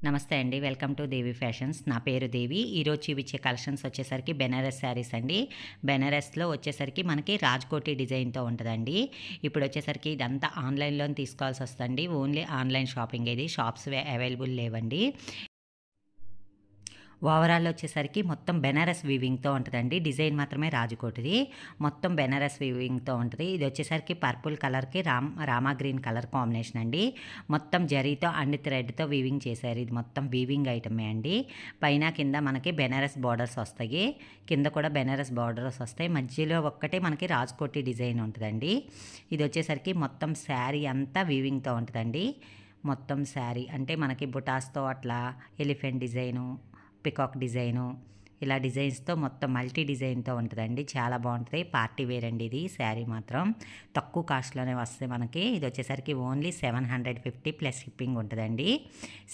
నమస్తే అండి. Welcome to Devi fashions. నా పేరు దేవి. ఈరోజు చూపించే కలెక్షన్స్ వచ్చేసరికి బెనారస్ శారీస్ అండి. బెనారస్‌లో వచ్చేసరికి మనకి రాజ్‌కోటి డిజైన్‌తో ఉంటదండి. ఇప్పుడు వచ్చేసరికి ఇదంతా ఆన్‌లైన్‌లోనే తీసుకోవాల్సొస్తదండి. ఓన్లీ ఆన్‌లైన్ షాపింగే ఇది. షాప్స్ అవైలబుల్ లేవండి. ఓవరాల్ వచ్చేసరికి మొత్తం బెనారస్ వీవింగ్‌తో ఉంటదండి. డిజైన్ మాత్రమే రాజకోటిది. మొత్తం బెనారస్ వీవింగ్‌తో ఉంటది. ఇది వచ్చేసరికి పర్పుల్ కలర్‌కి రామా గ్రీన్ కలర్ కాంబినేషన్ అండి. మొత్తం జరీతో అండ్ థ్రెడ్‌తో వీవింగ్ చేశారు. ఇది మొత్తం వీవింగ్ ఐటమే అండి. పైన కింద మనకి బెనారస్ బోర్డర్స్ వస్తాయి. కింద కూడా బెనారస్ బోర్డర్స్ వస్తాయి. మధ్యలో ఒక్కటే మనకి రాజ్‌కోటి డిజైన్ ఉంటదండి. ఇది వచ్చేసరికి మొత్తం శారీ అంతా వీవింగ్‌తో ఉంటదండి. మొత్తం శారీ అంటే మనకి బుటాస్‌తో అట్లా ఎలిఫెంట్ డిజైను, పికాక్ డిజైను, ఇలా డిజైన్స్‌తో మొత్తం మల్టీ డిజైన్‌తో ఉంటదండి. చాలా బావుంటది. పార్టీ వేర్ అండి ఇది. శారీ మాత్రం తక్కువ కాస్ట్‌లోనే వస్తది మనకి. ఇది వచ్చేసరికి ఓన్లీ 750 ప్లస్ షిప్పింగ్ ఉంటదండి.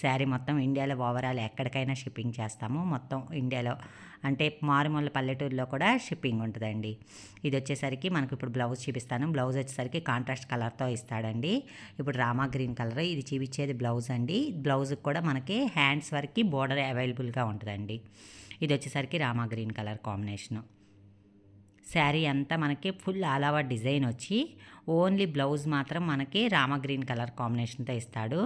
శారీ మొత్తం ఇండియాలో ఓవరాల్ ఎక్కడికైనా షిప్పింగ్ చేస్తాము. మొత్తం ఇండియాలో అంటే మారుమూల పల్లెటూరులో కూడా షిప్పింగ్ ఉంటదండి. ఇది వచ్చేసరికి మనకు ఇప్పుడు బ్లౌజ్ చూపిస్తాను. బ్లౌజ్ వచ్చేసరికి కాంట్రాస్ట్ కలర్‌తో ఇస్తాడండి. ఇప్పుడు రామా గ్రీన్ కలర్ ఇది చూపించేది బ్లౌజ్ అండి. బ్లౌజ్‌కి కూడా మనకి హ్యాండ్స్ వరకి బోర్డర్ అవైలబుల్‌గా ఉంటదండి. ఇది వచ్చేసరికి Rama green colour combination. Sari అంతా మనకి ఫుల్ ఆల్ ఓవర్ డిజైన్ వచ్చి ఓన్లీ బ్లౌజ్ మాత్రం మనకి రామా గ్రీన్ కలర్ కాంబినేషన్తో ఇస్తాడు.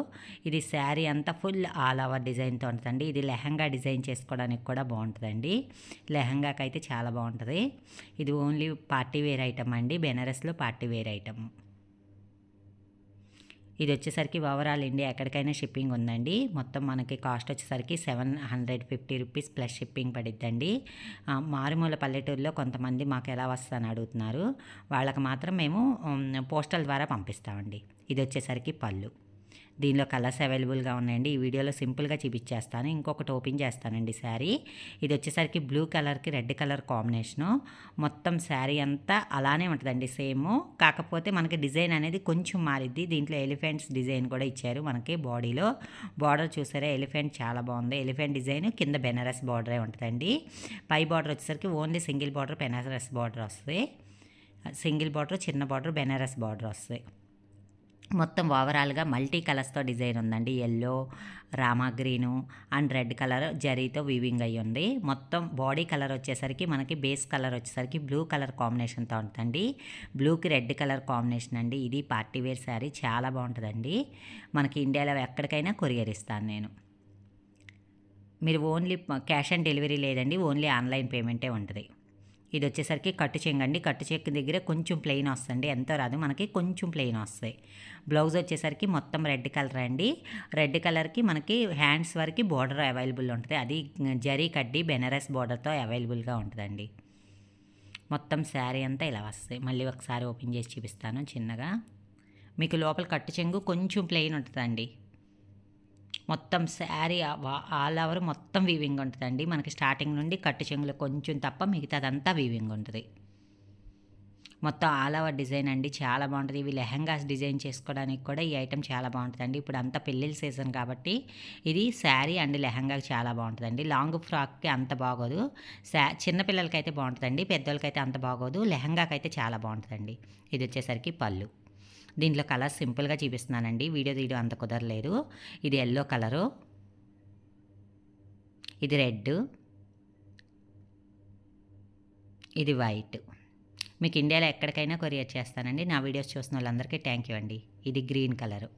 ఇది శారీ అంతా ఫుల్ ఆల్ ఓవర్ డిజైన్తో ఉంటుందండి. ఇది లెహంగా డిజైన్ చేసుకోవడానికి కూడా బాగుంటుందండి. లెహంగాకి అయితే చాలా బాగుంటుంది. ఇది ఓన్లీ పార్టీ వేర్ ఐటమ్ అండి. బెనారస్లో పార్టీ వేర్ ఐటమ్. ఇది వచ్చేసరికి ఓవరాల్ ఇండియా ఎక్కడికైనా షిప్పింగ్ ఉందండి. మొత్తం మనకి కాస్ట్ వచ్చేసరికి 750 రూపీస్ ప్లస్ షిప్పింగ్ పడిద్దండి. మారుమూల పల్లెటూరులో కొంతమంది మాకు ఎలా వస్తుందని అడుగుతున్నారు. వాళ్ళకి మాత్రం మేము పోస్టల్ ద్వారా పంపిస్తామండి. ఇది వచ్చేసరికి పళ్ళు. దీనిలో కలర్స్ అవైలబుల్గా ఉన్నాయండి. ఈ వీడియోలో సింపుల్గా చూపించేస్తాను. ఇంకొకటి ఓపెన్ చేస్తానండి శారీ. ఇది వచ్చేసరికి బ్లూ కలర్కి రెడ్ కలర్ కాంబినేషను. మొత్తం శారీ అంతా అలానే ఉంటుందండి సేమ్. కాకపోతే మనకి డిజైన్ అనేది కొంచెం మారిద్ది. దీంట్లో ఎలిఫెంట్స్ డిజైన్ కూడా ఇచ్చారు మనకి బాడీలో. బార్డర్ చూసారా, ఎలిఫెంట్ చాలా బాగుంది. ఎలిఫెంట్ డిజైన్ కింద బెనారస్ బార్డరే ఉంటుందండి. పై బార్డర్ వచ్చేసరికి only single border Banaras border వస్తుంది. సింగిల్ బార్డర్, చిన్న బార్డర్ బెనారస్ బార్డర్ వస్తుంది. మొత్తం ఓవరాల్గా మల్టీ కలర్స్తో డిజైన్ ఉందండి. Yellow, rama green and red colour జరీతో వీవింగ్ అయ్యి ఉంది. మొత్తం బాడీ కలర్ వచ్చేసరికి మనకి బేస్ కలర్ వచ్చేసరికి బ్లూ కలర్ కాంబినేషన్తో ఉంటుందండి. బ్లూకి రెడ్ కలర్ కాంబినేషన్ అండి. ఇది పార్టీ వేర్ శారీ చాలా బాగుంటుందండి. మనకి ఇండియాలో ఎక్కడికైనా కొరియర్ ఇస్తాను నేను. మీరు ఓన్లీ క్యాష్ ఆన్ డెలివరీ లేదండి. ఓన్లీ ఆన్లైన్ పేమెంటే ఉంటుంది. ఇది వచ్చేసరికి కట్టు చెంగండి. కట్టు చెంగు దగ్గర కొంచెం ప్లెయిన్ వస్తుంది. ఎంతో రాదు మనకి, కొంచెం ప్లెయిన్ వస్తాయి. బ్లౌజ్ వచ్చేసరికి మొత్తం రెడ్ కలర్ అండి. రెడ్ కలర్కి మనకి హ్యాండ్స్ వరకు బార్డర్ అవైలబుల్ ఉంటుంది. అది జరీ కడ్డీ బెనారస్ బార్డర్తో అవైలబుల్గా ఉంటుందండి. మొత్తం శారీ అంతా ఇలా వస్తాయి. మళ్ళీ ఒకసారి ఓపెన్ చేసి చూపిస్తాను చిన్నగా. మీకు లోపల కట్టు చెంగు కొంచెం ప్లెయిన్ ఉంటుందండి. మొత్తం శారీ ఆల్ ఓవర్ మొత్తం వీవింగ్ ఉంటుందండి. మనకి స్టార్టింగ్ నుండి కట్టు చెంగులో కొంచెం తప్ప మిగతాదంతా వీవింగ్ ఉంటుంది. మొత్తం ఆల్ ఓవర్ డిజైన్ అండి. చాలా బాగుంటుంది. ఇవి లెహంగాస్ డిజైన్ చేసుకోవడానికి కూడా ఈ ఐటెం చాలా బాగుంటుందండి. ఇప్పుడు అంతా పెళ్ళిళ్ళ సీజన్ కాబట్టి ఇది శారీ అండ్ లెహంగాకి చాలా బాగుంటుందండి. లాంగ్ ఫ్రాక్కి అంత బాగోదు. చిన్నపిల్లలకి అయితే బాగుంటుందండి. పెద్దోళ్ళకైతే అంత బాగోదు. లెహంగాకి అయితే చాలా బాగుంటుందండి. ఇది వచ్చేసరికి పళ్ళు. దీంట్లో కలర్ సింపుల్గా చూపిస్తున్నానండి. వీడియో తీయడం అంత కుదరలేదు. ఇది ఎల్లో కలరు, ఇది రెడ్, ఇది వైట్. మీకు ఇండియాలో ఎక్కడికైనా కొరియర్ చేస్తానండి. నా వీడియోస్ చూసిన వాళ్ళందరికీ థ్యాంక్ యూ అండి. ఇది గ్రీన్ కలరు.